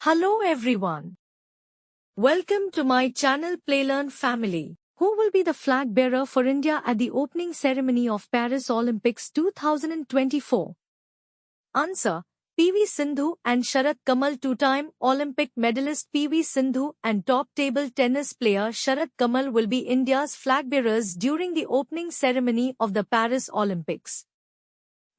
Hello everyone. Welcome to my channel PlayLearn family. Who will be the flag bearer for India at the opening ceremony of Paris Olympics 2024? Answer: PV Sindhu and Sharat Kamal. Two-time Olympic medalist PV Sindhu and top table tennis player Sharat Kamal will be India's flag bearers during the opening ceremony of the Paris Olympics.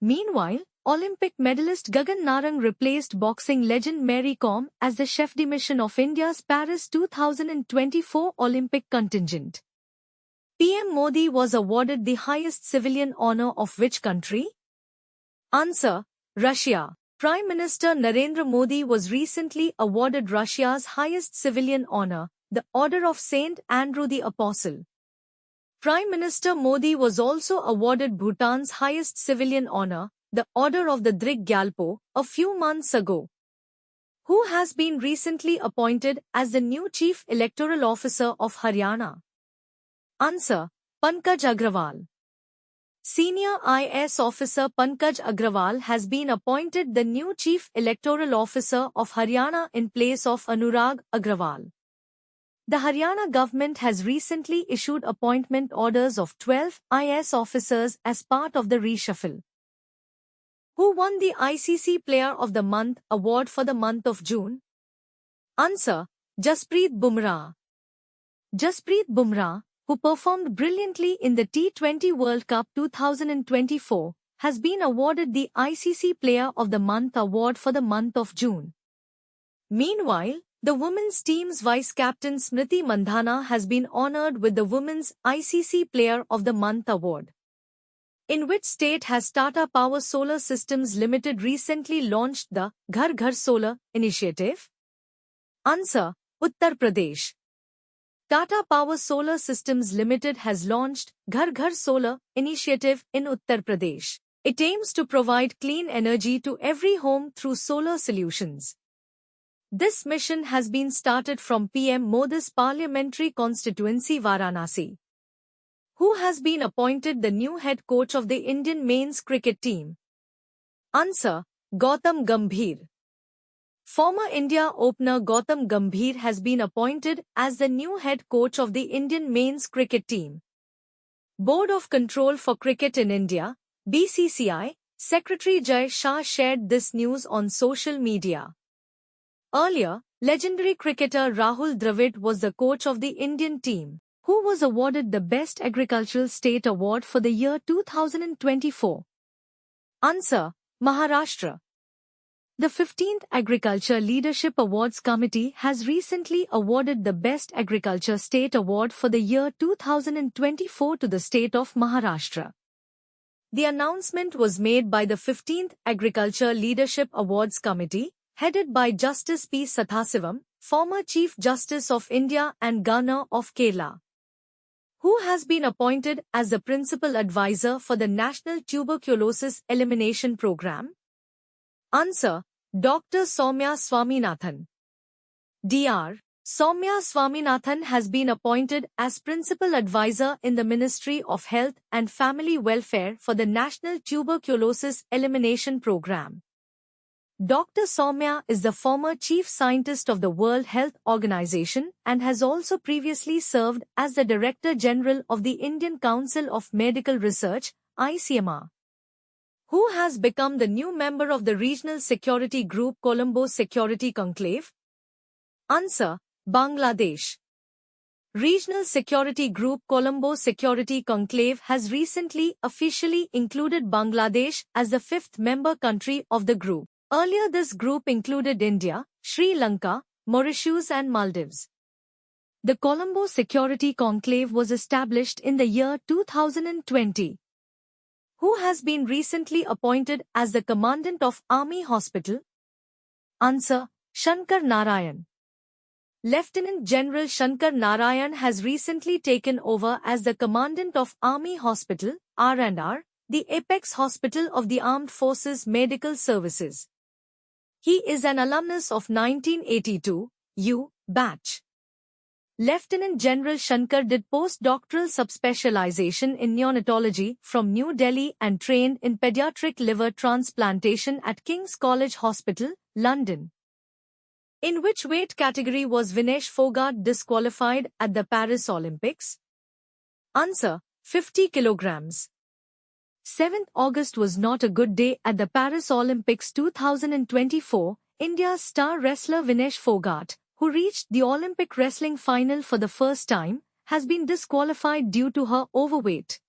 Meanwhile, Olympic medalist Gagan Narang replaced boxing legend Mary Kom as the chef de mission of India's Paris 2024 Olympic contingent. PM Modi was awarded the highest civilian honor of which country? Answer: Russia. Prime Minister Narendra Modi was recently awarded Russia's highest civilian honor, the Order of Saint Andrew the Apostle. Prime Minister Modi was also awarded Bhutan's highest civilian honor, the Order of the Drig Gyalpo, a few months ago. Who has been recently appointed as the new Chief Electoral Officer of Haryana? Answer: Pankaj Agrawal. Senior IS officer Pankaj Agrawal has been appointed the new Chief Electoral Officer of Haryana in place of Anurag Agrawal. The Haryana government has recently issued appointment orders of 12 IS officers as part of the reshuffle. Who won the ICC Player of the Month award for the month of June? Answer: Jasprit Bumrah. Jasprit Bumrah, who performed brilliantly in the T20 World Cup 2024, has been awarded the ICC Player of the Month award for the month of June. Meanwhile, the women's team's vice-captain Smriti Mandhana has been honored with the Women's ICC Player of the Month award. In which state has Tata Power Solar Systems Limited recently launched the Ghar Ghar Solar initiative? Answer: Uttar Pradesh. Tata Power Solar Systems Limited has launched Ghar Ghar Solar initiative in Uttar Pradesh. It aims to provide clean energy to every home through solar solutions. This mission has been started from PM Modi's parliamentary constituency Varanasi. Who has been appointed the new head coach of the Indian men's cricket team? Answer: Gautam Gambhir. Former India opener Gautam Gambhir has been appointed as the new head coach of the Indian men's cricket team. Board of Control for Cricket in India, BCCI, Secretary Jai Shah shared this news on social media. Earlier, legendary cricketer Rahul Dravid was the coach of the Indian team, who was awarded the Best Agricultural State Award for the year 2024. Answer: Maharashtra. The 15th Agriculture Leadership Awards Committee has recently awarded the Best Agriculture State Award for the year 2024 to the state of Maharashtra. The announcement was made by the 15th Agriculture Leadership Awards Committee, headed by Justice P. Sathasivam, former Chief Justice of India and Governor of Kerala. Who has been appointed as the principal advisor for the National Tuberculosis Elimination Program? Answer: Dr. Soumya Swaminathan. Dr. Soumya Swaminathan has been appointed as principal advisor in the Ministry of Health and Family Welfare for the National Tuberculosis Elimination Program. Dr. Soumya is the former chief scientist of the World Health Organization and has also previously served as the Director General of the Indian Council of Medical Research, ICMR. Who has become the new member of the Regional Security Group Colombo Security Conclave? Answer: Bangladesh. Regional Security Group Colombo Security Conclave has recently officially included Bangladesh as the fifth member country of the group. Earlier this group included India, Sri Lanka, Mauritius and Maldives. The Colombo Security Conclave was established in the year 2020. Who has been recently appointed as the Commandant of Army Hospital? Answer: Shankar Narayan. Lieutenant General Shankar Narayan has recently taken over as the Commandant of Army Hospital, R&R, the apex hospital of the Armed Forces Medical Services. He is an alumnus of 1982 U batch. Lieutenant General Shankar did postdoctoral subspecialization in neonatology from New Delhi and trained in pediatric liver transplantation at King's College Hospital, London. In which weight category was Vinesh Fogart disqualified at the Paris Olympics? Answer: 50 kilograms. 7th August was not a good day at the Paris Olympics 2024. India's star wrestler Vinesh Fogart, who reached the Olympic wrestling final for the first time, has been disqualified due to her overweight.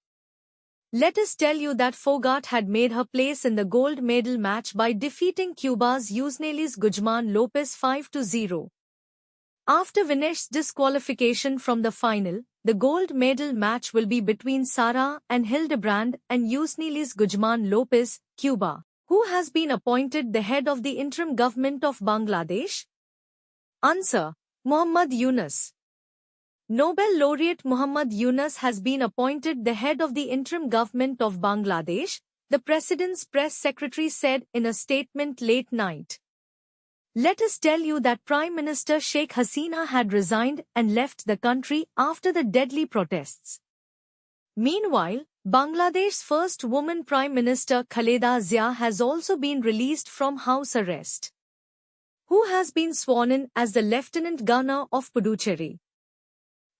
Let us tell you that Fogart had made her place in the gold medal match by defeating Cuba's Yusnelis Guzman Lopez 5-0. After Vinesh's disqualification from the final, the gold medal match will be between Sara and Hildebrand and Yusnelis Guzman Lopez, Cuba. Who has been appointed the head of the interim government of Bangladesh? Answer: Muhammad Yunus. Nobel laureate Muhammad Yunus has been appointed the head of the interim government of Bangladesh, the president's press secretary said in a statement late night. Let us tell you that Prime Minister Sheikh Hasina had resigned and left the country after the deadly protests. Meanwhile, Bangladesh's first woman Prime Minister Khaleda Zia has also been released from house arrest. Who has been sworn in as the Lieutenant Governor of Puducherry?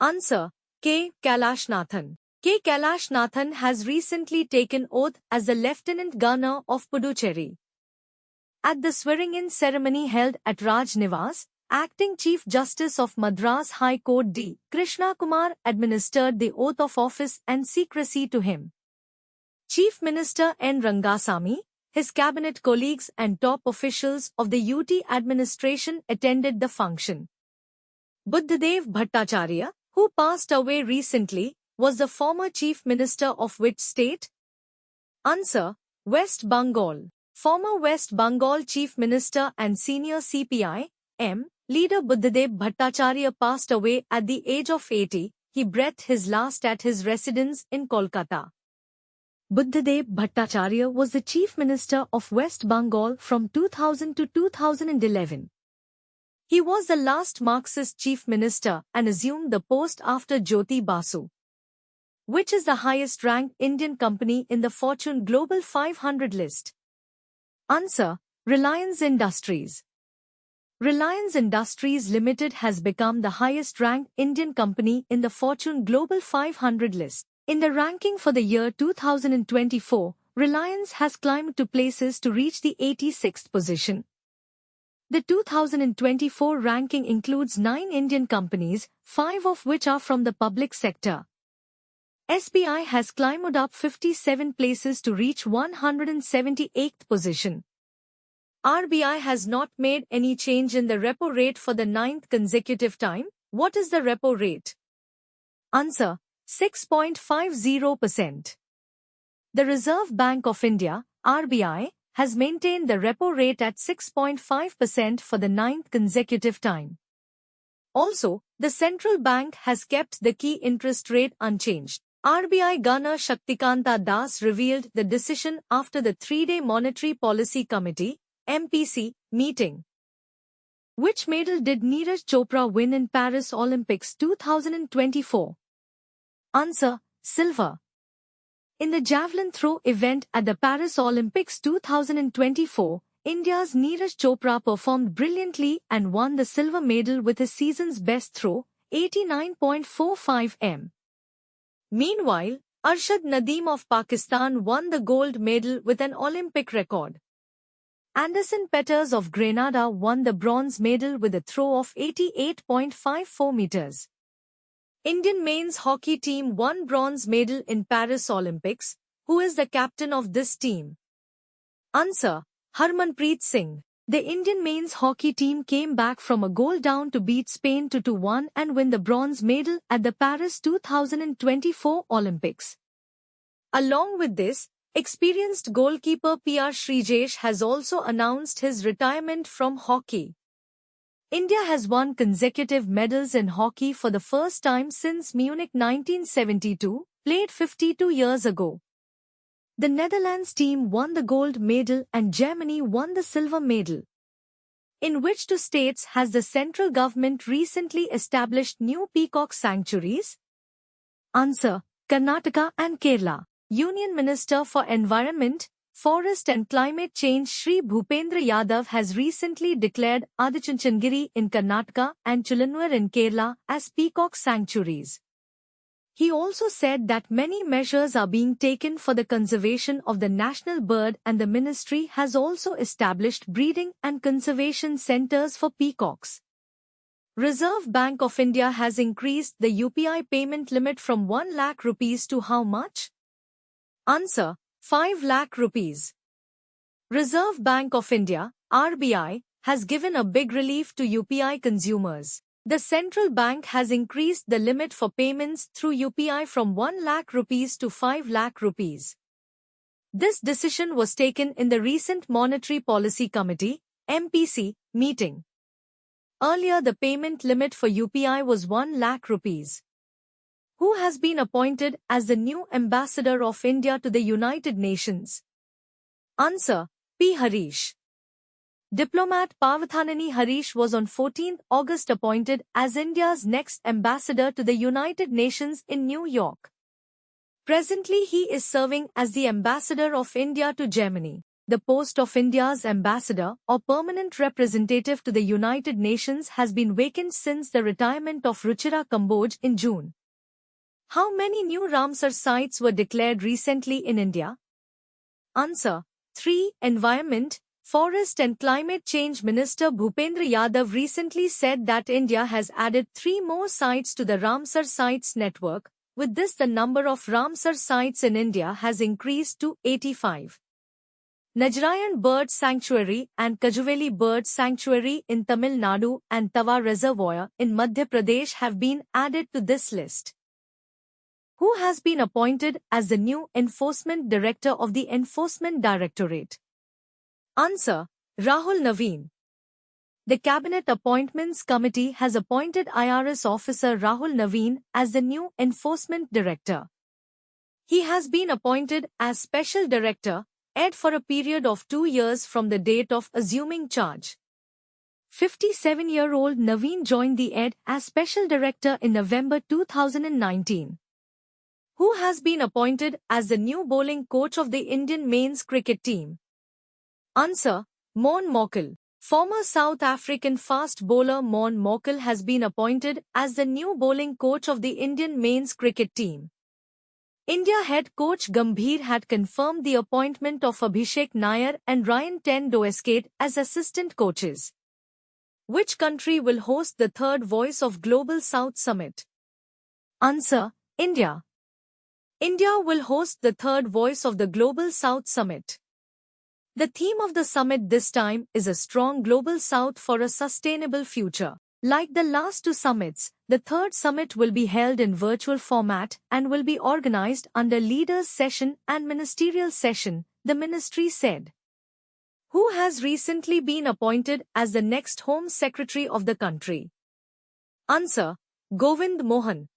Answer: K. Kailashnathan. K. Kailashnathan has recently taken oath as the Lieutenant Governor of Puducherry. At the swearing-in ceremony held at Raj Niwas, Acting Chief Justice of Madras High Court D. Krishna Kumar administered the oath of office and secrecy to him. Chief Minister N. Rangasamy, his cabinet colleagues and top officials of the UT administration attended the function. Buddhadev Bhattacharya, who passed away recently, was the former chief minister of which state? Answer: West Bengal. Former West Bengal chief minister and senior CPI, M. leader Buddhadev Bhattacharya passed away at the age of 80. He breathed his last at his residence in Kolkata. Buddhadev Bhattacharya was the chief minister of West Bengal from 2000 to 2011. He was the last Marxist chief minister and assumed the post after Jyoti Basu. Which is the highest-ranked Indian company in the Fortune Global 500 list? Answer: Reliance Industries. Reliance Industries Limited has become the highest-ranked Indian company in the Fortune Global 500 list. In the ranking for the year 2024, Reliance has climbed 2 places to reach the 86th position. The 2024 ranking includes 9 Indian companies, 5 of which are from the public sector. SBI has climbed up 57 places to reach 178th position. RBI has not made any change in the repo rate for the 9th consecutive time. What is the repo rate? Answer: 6.50%. The Reserve Bank of India, RBI, has maintained the repo rate at 6.5% for the 9th consecutive time. Also, the central bank has kept the key interest rate unchanged. RBI Governor Shaktikanta Das revealed the decision after the 3-day Monetary Policy Committee (MPC) meeting. Which medal did Neeraj Chopra win in Paris Olympics 2024? Answer: silver. In the javelin throw event at the Paris Olympics 2024, India's Neeraj Chopra performed brilliantly and won the silver medal with his season's best throw, 89.45 m. Meanwhile, Arshad Nadeem of Pakistan won the gold medal with an Olympic record. Anderson Peters of Grenada won the bronze medal with a throw of 88.54 meters. Indian men's hockey team won bronze medal in Paris Olympics. Who is the captain of this team? Answer: Harmanpreet Singh. The Indian men's hockey team came back from a goal down to beat Spain 2-1 and win the bronze medal at the Paris 2024 Olympics. Along with this, experienced goalkeeper PR Srijesh has also announced his retirement from hockey. India has won consecutive medals in hockey for the first time since Munich 1972, played 52 years ago. The Netherlands team won the gold medal and Germany won the silver medal. In which 2 states has the central government recently established new peacock sanctuaries? Answer: Karnataka and Kerala. Union Minister for Environment, Forest and Climate Change Shri Bhupendra Yadav has recently declared Adichunchanagiri in Karnataka and Chulannur in Kerala as peacock sanctuaries. He also said that many measures are being taken for the conservation of the national bird, and the ministry has also established breeding and conservation centers for peacocks. Reserve Bank of India has increased the UPI payment limit from 1 lakh rupees to how much? Answer: 5 lakh rupees. Reserve Bank of India, RBI, has given a big relief to UPI consumers. The central bank has increased the limit for payments through UPI from 1 lakh rupees to 5 lakh rupees. This decision was taken in the recent Monetary Policy Committee (MPC) meeting. Earlier the payment limit for UPI was 1 lakh rupees. Who has been appointed as the new ambassador of India to the United Nations? Answer: P. Harish. Diplomat Pavathanani Harish was on 14 August appointed as India's next ambassador to the United Nations in New York. Presently he is serving as the ambassador of India to Germany. The post of India's ambassador or permanent representative to the United Nations has been vacant since the retirement of Ruchira Kamboj in June. How many new Ramsar sites were declared recently in India? Answer: 3. Environment, Forest and Climate Change Minister Bhupendra Yadav recently said that India has added 3 more sites to the Ramsar sites network. With this, the number of Ramsar sites in India has increased to 85. Najrayan Bird Sanctuary and Kajuveli Bird Sanctuary in Tamil Nadu and Tawa Reservoir in Madhya Pradesh have been added to this list. Who has been appointed as the new Enforcement Director of the Enforcement Directorate? Answer: Rahul Naveen. The Cabinet Appointments Committee has appointed IRS officer Rahul Naveen as the new Enforcement Director. He has been appointed as Special Director, ED for a period of 2 years from the date of assuming charge. 57-year-old Naveen joined the ED as Special Director in November 2019. Who has been appointed as the new bowling coach of the Indian men's cricket team? Answer: Mon Mokel. Former South African fast bowler Mon Mokel has been appointed as the new bowling coach of the Indian men's cricket team. India head coach Gambhir had confirmed the appointment of Abhishek Nair and Ryan ten Doesgate as assistant coaches. Which country will host the third Voice of Global South Summit? Answer: India. India will host the third Voice of the Global South Summit. The theme of the summit this time is a strong global south for a sustainable future. Like the last 2 summits, the third summit will be held in virtual format and will be organized under leaders' session and ministerial session, the ministry said. Who has recently been appointed as the next Home Secretary of the country? Answer: Govind Mohan.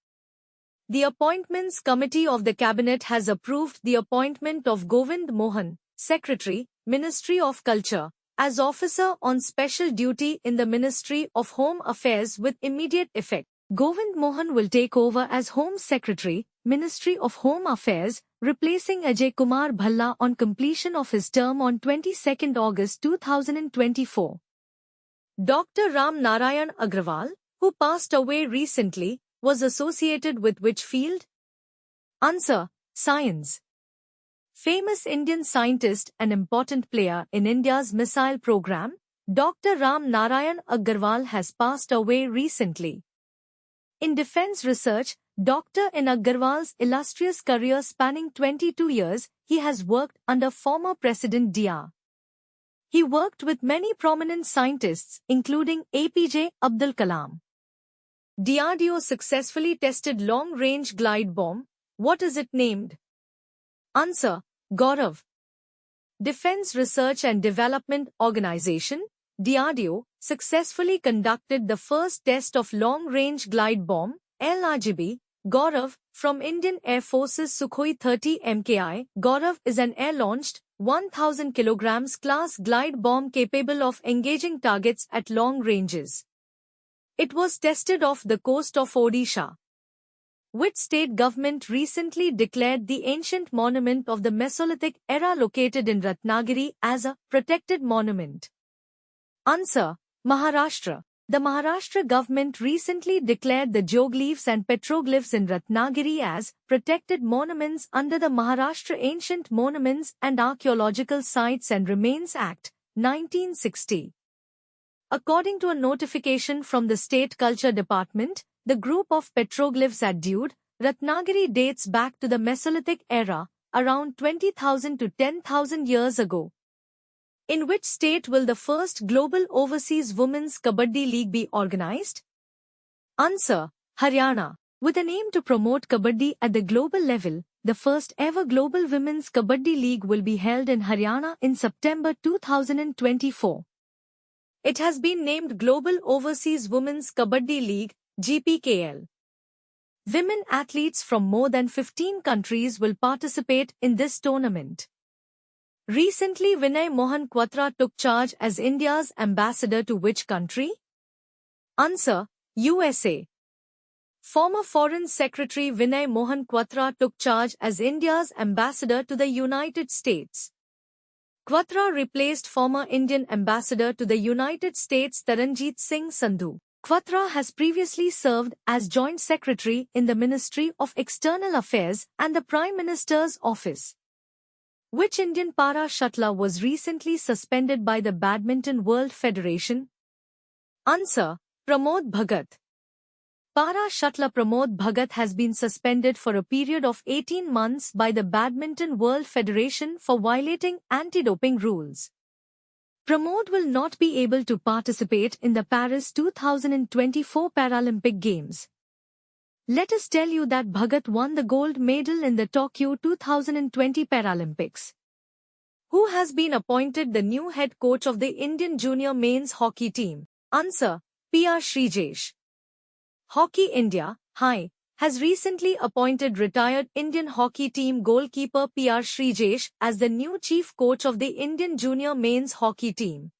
The Appointments Committee of the Cabinet has approved the appointment of Govind Mohan, Secretary, Ministry of Culture, as officer on special duty in the Ministry of Home Affairs with immediate effect. Govind Mohan will take over as Home Secretary, Ministry of Home Affairs, replacing Ajay Kumar Bhalla on completion of his term on 22 August 2024. Dr. Ram Narayan Agrawal, who passed away recently, was associated with which field? Answer: Science. Famous Indian scientist and important player in India's missile program, Dr. Ram Narayan Agrawal has passed away recently. In defense research, Dr. in Agrawal's illustrious career spanning 22 years, he has worked under former President Dr. He worked with many prominent scientists, including APJ Abdul Kalam. DRDO successfully tested long-range glide bomb. What is it named? Answer: Gaurav. Defense Research and Development Organization, DRDO, successfully conducted the first test of long-range glide bomb, LRGB, Gaurav, from Indian Air Force's Sukhoi 30 MKI. Gaurav is an air-launched, 1,000 kg class glide bomb capable of engaging targets at long ranges. It was tested off the coast of Odisha. Which state government recently declared the ancient monument of the Mesolithic era located in Ratnagiri as a protected monument? Answer: Maharashtra. The Maharashtra government recently declared the geoglyphs and petroglyphs in Ratnagiri as protected monuments under the Maharashtra Ancient Monuments and Archaeological Sites and Remains Act, 1960. According to a notification from the State Culture Department, the group of petroglyphs at Dude, Ratnagiri dates back to the Mesolithic era, around 20,000 to 10,000 years ago. In which state will the first Global Overseas Women's Kabaddi League be organized? Answer: Haryana. With an aim to promote Kabaddi at the global level, the first ever Global Women's Kabaddi League will be held in Haryana in September 2024. It has been named Global Overseas Women's Kabaddi League, GPKL. Women athletes from more than 15 countries will participate in this tournament. Recently, Vinay Mohan Quatra took charge as India's ambassador to which country? Answer: USA. Former Foreign Secretary Vinay Mohan Quatra took charge as India's ambassador to the United States. Quatra replaced former Indian ambassador to the United States Taranjeet Singh Sandhu. Quatra has previously served as Joint Secretary in the Ministry of External Affairs and the Prime Minister's Office. Which Indian para shuttler was recently suspended by the Badminton World Federation? Answer: Pramod Bhagat. Para shuttler Pramod Bhagat has been suspended for a period of 18 months by the Badminton World Federation for violating anti-doping rules. Pramod will not be able to participate in the Paris 2024 Paralympic Games. Let us tell you that Bhagat won the gold medal in the Tokyo 2020 Paralympics. Who has been appointed the new head coach of the Indian junior men's hockey team? Answer: P.R. Srijesh. Hockey India, HI, has recently appointed retired Indian hockey team goalkeeper P.R. Srijesh as the new chief coach of the Indian junior men's hockey team.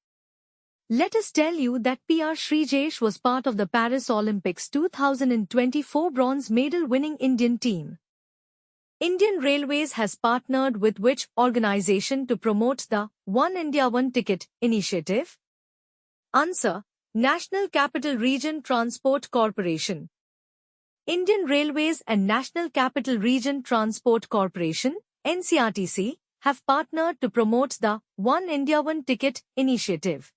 Let us tell you that P.R. Srijesh was part of the Paris Olympics 2024 bronze medal winning Indian team. Indian Railways has partnered with which organization to promote the One India One Ticket initiative? Answer: National Capital Region Transport Corporation. Indian Railways and National Capital Region Transport Corporation, NCRTC, have partnered to promote the One India One Ticket initiative.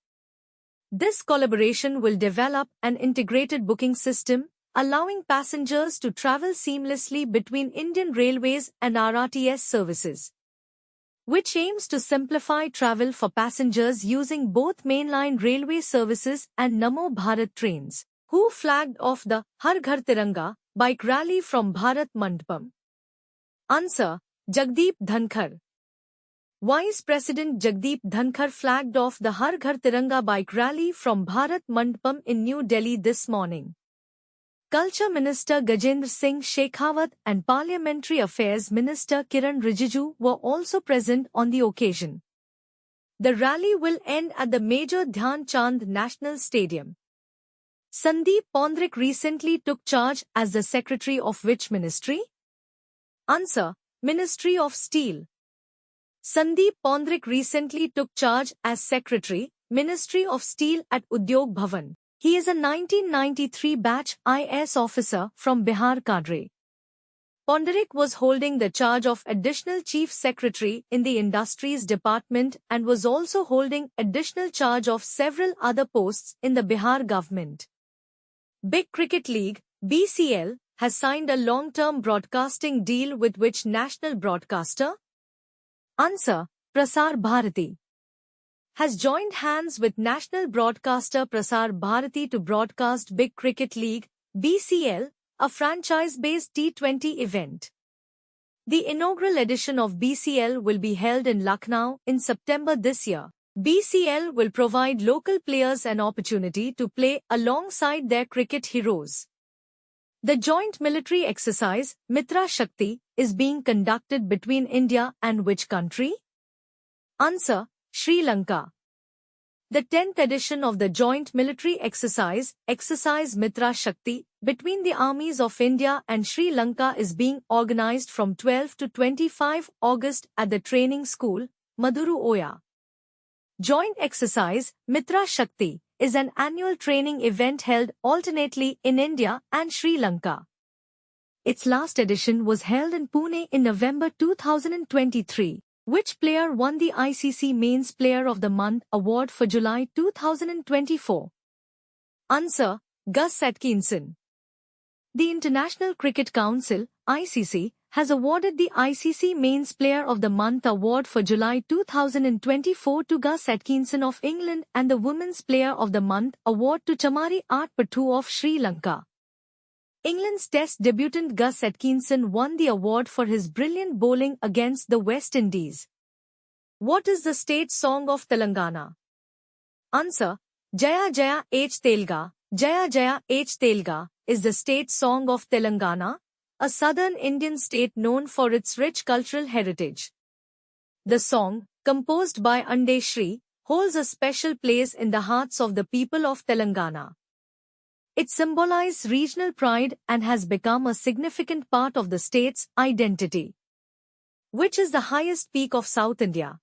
This collaboration will develop an integrated booking system, allowing passengers to travel seamlessly between Indian Railways and RRTS services, which aims to simplify travel for passengers using both mainline railway services and Namo Bharat trains. Who flagged off the Har Ghar Tiranga bike rally from Bharat Mandapam? Answer: Jagdeep Dhankar. Vice President Jagdeep Dhankar flagged off the Har Ghar Tiranga bike rally from Bharat Mandapam in New Delhi this morning. Culture Minister Gajendra Singh Shekhawat and Parliamentary Affairs Minister Kiran Rijiju were also present on the occasion. The rally will end at the Major Dhyan Chand National Stadium. Sandeep Pondrik recently took charge as the Secretary of which ministry? Answer: Ministry of Steel. Sandeep Pondrik recently took charge as Secretary, Ministry of Steel at Udyog Bhavan. He is a 1993 batch IS officer from Bihar cadre. Pondarik was holding the charge of Additional Chief Secretary in the Industries Department and was also holding additional charge of several other posts in the Bihar government. Big Cricket League, BCL, has signed a long-term broadcasting deal with which national broadcaster? Answer: Prasar Bharati. Has joined hands with national broadcaster Prasar Bharati to broadcast Big Cricket League, BCL, a franchise-based T20 event. The inaugural edition of BCL will be held in Lucknow in September this year. BCL will provide local players an opportunity to play alongside their cricket heroes. The joint military exercise, Mitra Shakti, is being conducted between India and which country? Answer: Sri Lanka. The 10th edition of the joint military exercise, Exercise Mitra Shakti, between the armies of India and Sri Lanka is being organized from 12 to 25 August at the training school, Maduru Oya. Joint exercise, Mitra Shakti, is an annual training event held alternately in India and Sri Lanka. Its last edition was held in Pune in November 2023. Which player won the ICC Men's Player of the Month award for July 2024? Answer: Gus Atkinson. The International Cricket Council, ICC, has awarded the ICC Men's Player of the Month award for July 2024 to Gus Atkinson of England and the Women's Player of the Month award to Chamari Atpattu of Sri Lanka. England's Test debutant Gus Atkinson won the award for his brilliant bowling against the West Indies. What is the state song of Telangana? Answer: Jaya Jaya H Telga. Jaya Jaya H Telga is the state song of Telangana, a southern Indian state known for its rich cultural heritage. The song, composed by Ande Shri, holds a special place in the hearts of the people of Telangana. It symbolizes regional pride and has become a significant part of the state's identity. Which is the highest peak of South India?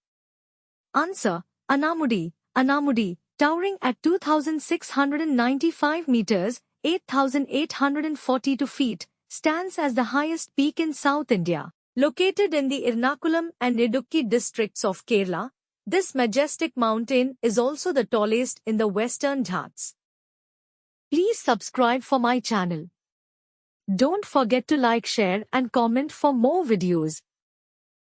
Answer: Anamudi. Anamudi, towering at 2,695 meters, 8,842 feet, stands as the highest peak in South India. Located in the Ernakulam and Idukki districts of Kerala, this majestic mountain is also the tallest in the Western Ghats. Please subscribe for my channel. Don't forget to like, share and comment for more videos.